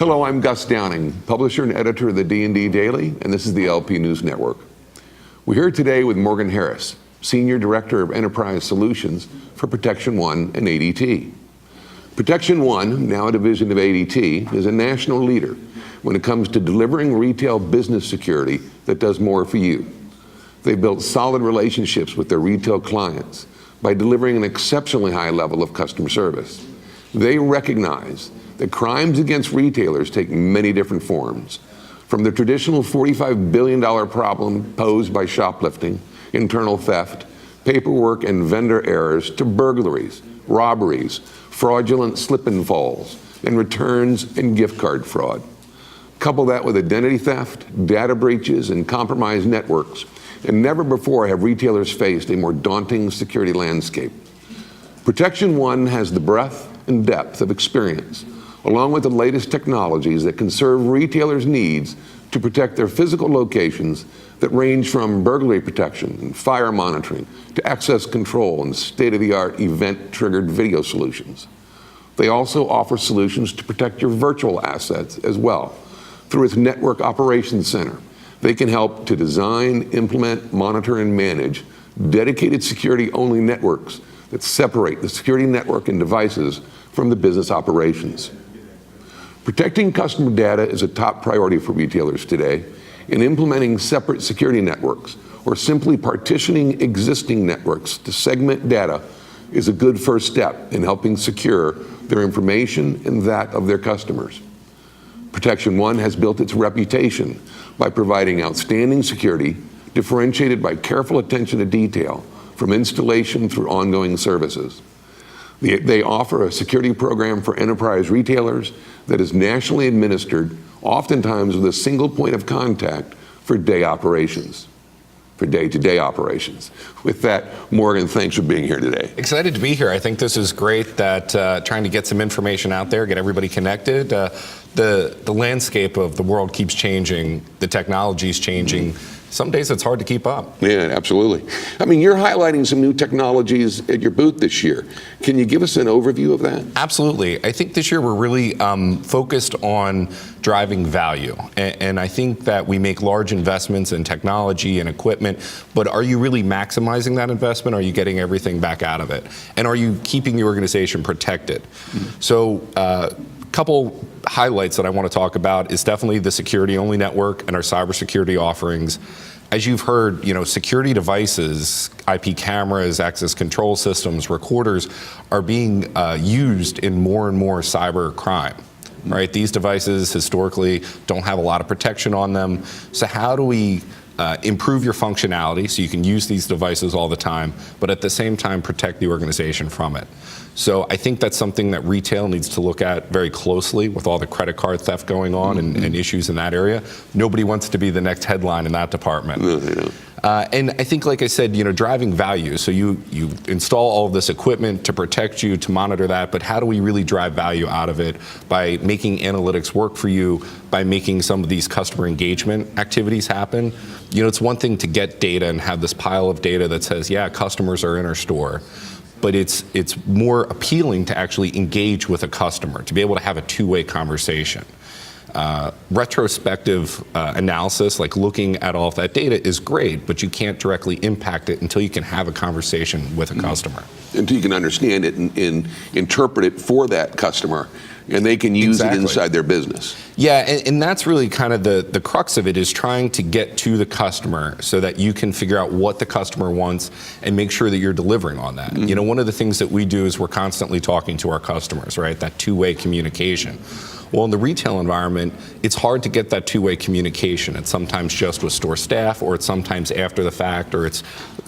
Hello, I'm Gus Downing, publisher and editor of the D&D Daily, and this is the LP News Network. We're here today with Morgan Harris, Senior Director of Enterprise Solutions for Protection One and ADT. Protection One, now a division of ADT, is a national leader when it comes to delivering retail business security that does more for you. They've built solid relationships with their retail clients by delivering an exceptionally high level of customer service. They recognize that crimes against retailers take many different forms, from the traditional $45 billion problem posed by shoplifting, internal theft, paperwork and vendor errors, to burglaries, robberies, fraudulent slip and falls, and returns and gift card fraud. Couple that with identity theft, data breaches, and compromised networks, and never before have retailers faced a more daunting security landscape. Protection One has the breadth and depth of experience, along with the latest technologies that can serve retailers' needs to protect their physical locations that range from burglary protection and fire monitoring to access control and state-of-the-art event-triggered video solutions. They also offer solutions to protect your virtual assets as well. Through its Network Operations Center, they can help to design, implement, monitor, and manage dedicated security-only networks that separate the security network and devices from the business operations. Protecting customer data is a top priority for retailers today, and implementing separate security networks or simply partitioning existing networks to segment data is a good first step in helping secure their information and that of their customers. Protection One has built its reputation by providing outstanding security differentiated by careful attention to detail from installation through ongoing services. They offer a security program for enterprise retailers that is nationally administered, oftentimes with a single point of contact for day-to-day operations. With that, Morgan, thanks for being here today. Excited to be here. I think this is great that trying to get some information out there, get everybody connected. The landscape of the world keeps changing, the technology is changing. Some days it's hard to keep up. Yeah, absolutely. I mean, you're highlighting some new technologies at your booth this year. Can you give us an overview of that? Absolutely. I think this year we're really focused on driving value. And I think that we make large investments in technology and equipment, but are you really maximizing that investment? Are you getting everything back out of it? And are you keeping the organization protected? So, couple highlights that I want to talk about is definitely the security-only network and our cybersecurity offerings. As you've heard, security devices, IP cameras, access control systems, recorders are being used in more and more cyber crime. Right? These devices historically don't have a lot of protection on them. So how do we improve your functionality so you can use these devices all the time, but at the same time protect the organization from it? So I think that's something that retail needs to look at very closely with all the credit card theft going on and issues in that area. Nobody wants to be the next headline in that department. And I think, like I said, driving value. So you install all of this equipment to protect you, to monitor that, but how do we really drive value out of it by making analytics work for you, by making some of these customer engagement activities happen? It's one thing to get data and have this pile of data that says, yeah, customers are in our store. But it's more appealing to actually engage with a customer, to be able to have a two-way conversation. Retrospective analysis, like looking at all of that data, is great, but you can't directly impact it until you can have a conversation with a customer. Until you can understand it and interpret it for that customer, and they can use it inside their business. Yeah, and that's really kind of the crux of it, is trying to get to the customer so that you can figure out what the customer wants and make sure that you're delivering on that. One of the things that we do is we're constantly talking to our customers, right? That two-way communication. Well, in the retail environment, it's hard to get that two-way communication. It's sometimes just with store staff, or it's sometimes after the fact, or it's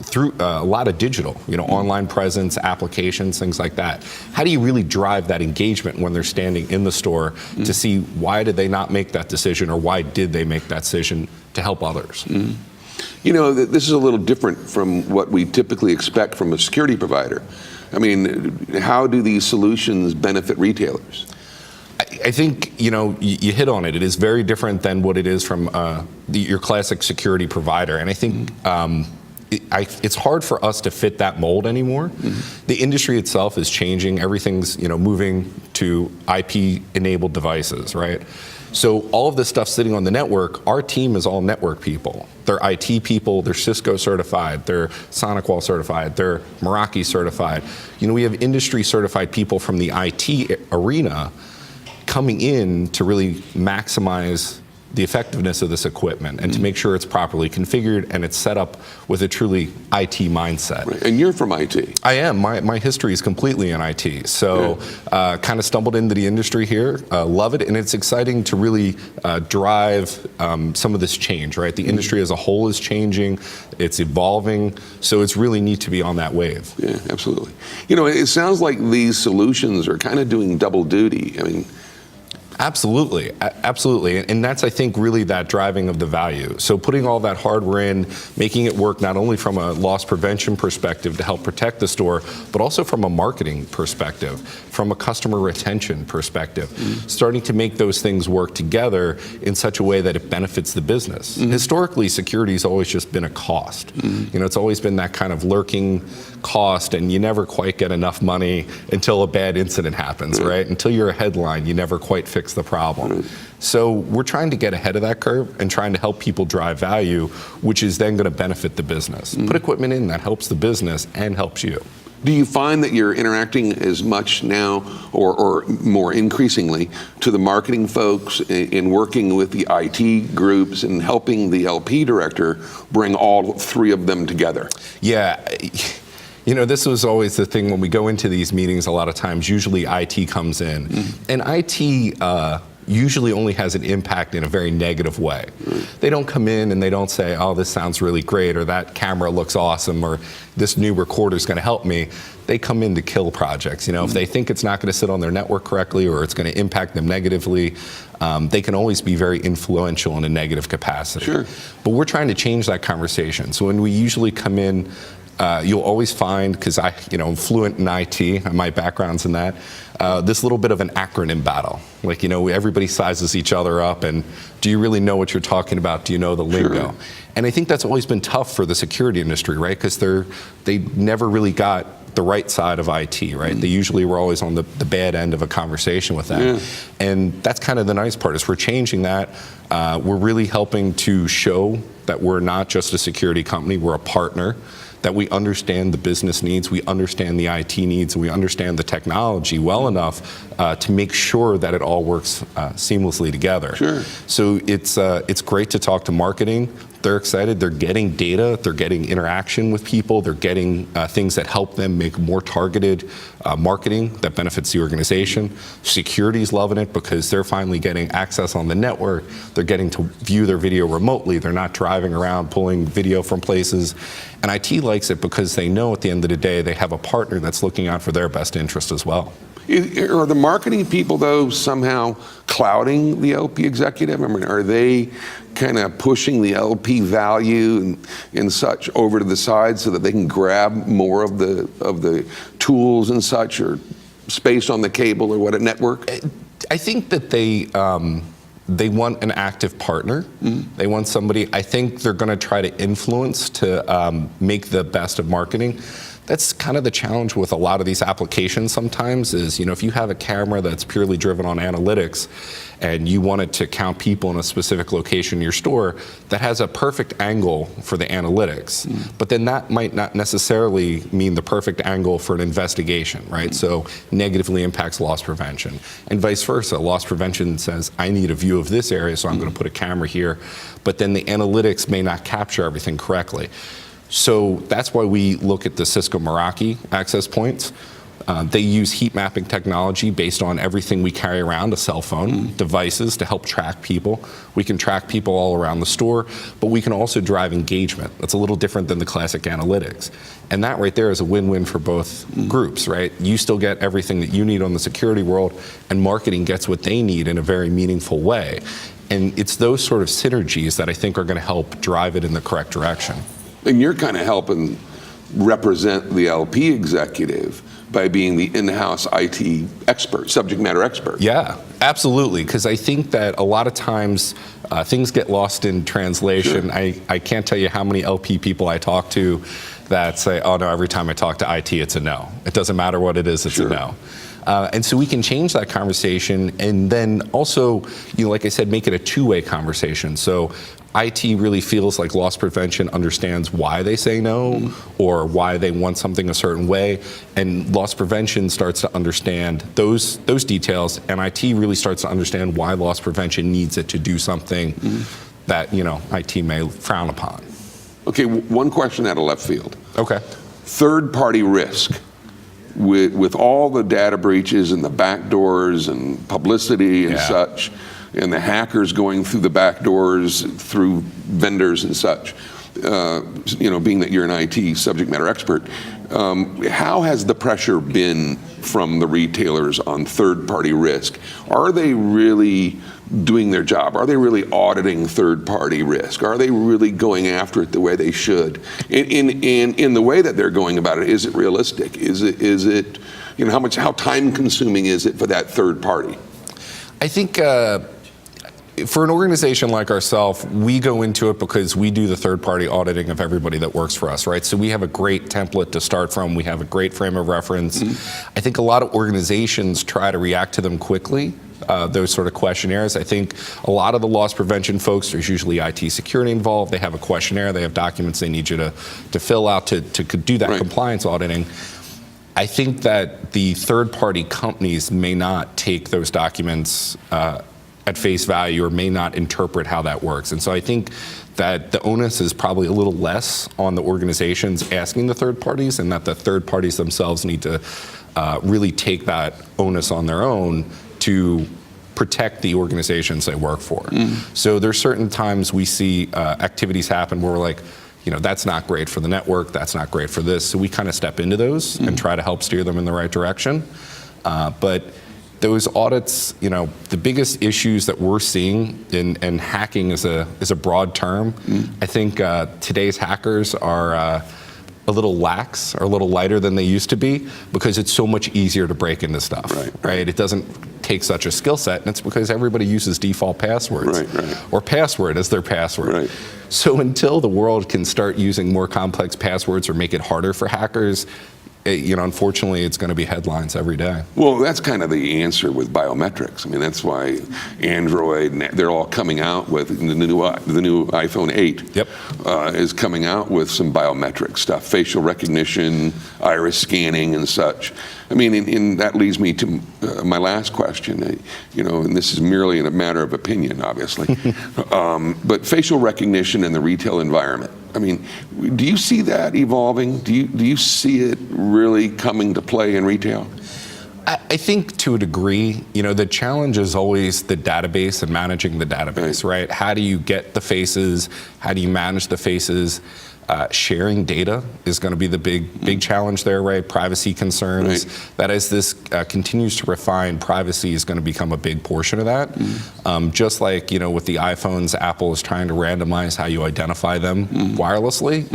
through a lot of digital, online presence, applications, things like that. How do you really drive that engagement when they're standing in the store to see why did they not make that decision, or why did they make that decision to help others? This is a little different from what we typically expect from a security provider. I mean, how do these solutions benefit retailers? I think, you hit on it. It is very different than what it is from your classic security provider. And I think it's hard for us to fit that mold anymore. The industry itself is changing. Everything's moving to IP-enabled devices, right? So all of this stuff sitting on the network, our team is all network people. They're IT people, they're Cisco certified, they're SonicWall certified, they're Meraki certified. We have industry certified people from the IT arena coming in to really maximize the effectiveness of this equipment and to make sure it's properly configured and it's set up with a truly IT mindset. Right. And you're from IT. I am. My history is completely in IT. So kind of stumbled into the industry here, love it, and it's exciting to really drive some of this change, right? The industry as a whole is changing, it's evolving, so it's really neat to be on that wave. Yeah, absolutely. It sounds like these solutions are kind of doing double duty. I mean, Absolutely, absolutely. And that's, I think, really that driving of the value. So putting all that hardware in, making it work not only from a loss prevention perspective to help protect the store, but also from a marketing perspective, from a customer retention perspective, starting to make those things work together in such a way that it benefits the business. Historically, security has always just been a cost. It's always been that kind of lurking cost, and you never quite get enough money until a bad incident happens, right? Until you're a headline, you never quite fix the problem. So we're trying to get ahead of that curve and trying to help people drive value, which is then going to benefit the business. Put equipment in that helps the business and helps you. Do you find that you're interacting as much now or more increasingly to the marketing folks in working with the IT groups and helping the LP director bring all three of them together? Yeah. This was always the thing when we go into these meetings. A lot of times, usually IT comes in, and IT usually only has an impact in a very negative way. They don't come in and they don't say, oh, this sounds really great, or that camera looks awesome, or this new recorder is going to help me. They come in to kill projects. If they think it's not going to sit on their network correctly or it's going to impact them negatively, they can always be very influential in a negative capacity. Sure. But we're trying to change that conversation. So when we usually come in, you'll always find, because I'm fluent in IT, my background's in that, this little bit of an acronym battle. Like, everybody sizes each other up, and do you really know what you're talking about? Do you know the lingo? Sure. And I think that's always been tough for the security industry, right? Because they never really got the right side of IT, right? They usually were always on the bad end of a conversation with that. Yeah. And that's kind of the nice part, is we're changing that. We're really helping to show that we're not just a security company, we're a partner, that we understand the business needs, we understand the IT needs, and we understand the technology well enough to make sure that it all works seamlessly together. Sure. So it's great to talk to marketing. They're excited, they're getting data, they're getting interaction with people, they're getting things that help them make more targeted marketing that benefits the organization. Security's loving it because they're finally getting access on the network, they're getting to view their video remotely, they're not driving around pulling video from places. And IT likes it because they know at the end of the day they have a partner that's looking out for their best interest as well. Are the marketing people, though, somehow clouding the LP executive? I mean, are they kind of pushing the LP value and such over to the side so that they can grab more of the tools and such, or space on the cable or what, a network? I think that they want an active partner. They want somebody. I think they're going to try to influence to make the best of marketing. That's kind of the challenge with a lot of these applications sometimes is, if you have a camera that's purely driven on analytics and you wanted to count people in a specific location in your store, that has a perfect angle for the analytics. But then that might not necessarily mean the perfect angle for an investigation, right? So negatively impacts loss prevention. And vice versa, loss prevention says, I need a view of this area, so I'm going to put a camera here. But then the analytics may not capture everything correctly. So that's why we look at the Cisco Meraki access points. They use heat mapping technology based on everything we carry around, a cell phone, devices to help track people. We can track people all around the store, but we can also drive engagement. That's a little different than the classic analytics. And that right there is a win-win for both groups, right? You still get everything that you need on the security world, and marketing gets what they need in a very meaningful way. And it's those sort of synergies that I think are going to help drive it in the correct direction. And you're kind of helping represent the LP executive by being the in-house IT expert, subject matter expert. Yeah, absolutely. Because I think that a lot of times things get lost in translation. Sure. I can't tell you how many LP people I talk to that say, oh no, every time I talk to IT, it's a no. It doesn't matter what it is, it's Sure. a no. And so we can change that conversation, and then also, like I said, make it a two-way conversation. So IT really feels like loss prevention understands why they say no or why they want something a certain way, and loss prevention starts to understand those details, and IT really starts to understand why loss prevention needs it to do something that IT may frown upon. Okay, one question out of left field. Okay. Third-party risk. With all the data breaches and the backdoors and publicity and such, and the hackers going through the backdoors through vendors and such, being that you're an IT subject matter expert, how has the pressure been from the retailers on third-party risk? Are they really doing their job? Are they really auditing third-party risk? Are they really going after it the way they should? In the way that they're going about it, is it realistic? Is it how time-consuming is it for that third party? I think for an organization like ourselves, we go into it because we do the third-party auditing of everybody that works for us, right? So we have a great template to start from. We have a great frame of reference. I think a lot of organizations try to react to them quickly, those sort of questionnaires. I think a lot of the loss prevention folks, there's usually IT security involved. They have a questionnaire. They have documents they need you to fill out to do that compliance auditing. I think that the third-party companies may not take those documents at face value or may not interpret how that works. And so I think that the onus is probably a little less on the organizations asking the third parties, and that the third parties themselves need to really take that onus on their own to protect the organizations they work for. So there's certain times we see activities happen where we're like, that's not great for the network, that's not great for this. So we kind of step into those and try to help steer them in the right direction. But those audits, the biggest issues that we're seeing, and hacking is a broad term. I think today's hackers are a little lax, or a little lighter than they used to be, because it's so much easier to break into stuff, right? It doesn't take such a skill set, and it's because everybody uses default passwords, or password as their password. So until the world can start using more complex passwords or make it harder for hackers, unfortunately, it's going to be headlines every day. Well, that's kind of the answer with biometrics. I mean, that's why Android, they're all coming out with the new iPhone 8 is coming out with some biometric stuff, facial recognition, iris scanning, and such. I mean, and that leads me to my last question. And this is merely a matter of opinion, obviously, but facial recognition in the retail environment. I mean, do you see that evolving? Do you see it really coming to play in retail? I think to a degree, the challenge is always the database and managing the database, right? How do you get the faces? How do you manage the faces? Sharing data is going to be the big challenge there, right? Privacy concerns. That as this continues to refine, privacy is going to become a big portion of that. Just like, with the iPhones, Apple is trying to randomize how you identify them wirelessly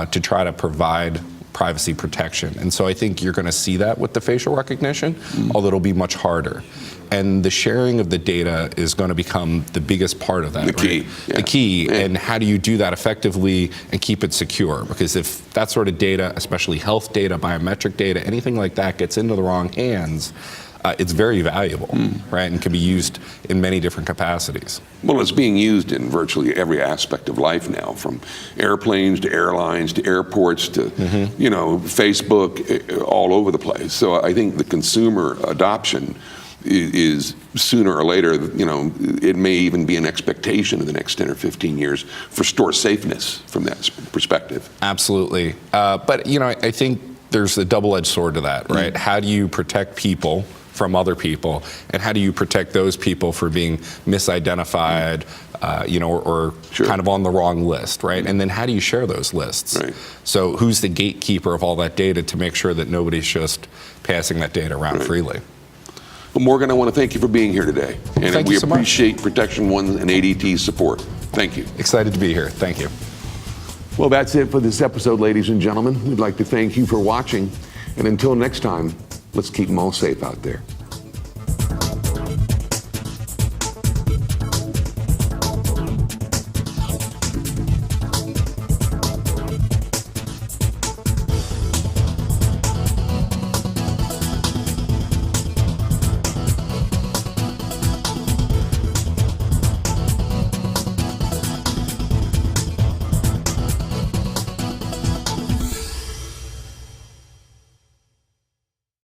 to try to provide privacy protection. And so I think you're going to see that with the facial recognition, although it'll be much harder. And the sharing of the data is going to become the biggest part of that. The key. The key. And how do you do that effectively and keep it secure? Because if that sort of data, especially health data, biometric data, anything like that gets into the wrong hands, it's very valuable, right? And can be used in many different capacities. Well, it's being used in virtually every aspect of life now, from airplanes to airlines to airports to, Facebook, all over the place. So I think the consumer adoption is sooner or later, it may even be an expectation in the next 10 or 15 years for store safeness from that perspective. Absolutely. But, I think there's a double-edged sword to that, right? How do you protect people from other people, and how do you protect those people for being misidentified, or kind of on the wrong list, right? And then how do you share those lists? So who's the gatekeeper of all that data to make sure that nobody's just passing that data around freely? Well, Morgan, I want to thank you for being here today. And we appreciate Protection One and ADT's support. Thank you. Excited to be here. Thank you. Well, that's it for this episode, ladies and gentlemen. We'd like to thank you for watching. And until next time, let's keep them all safe out there.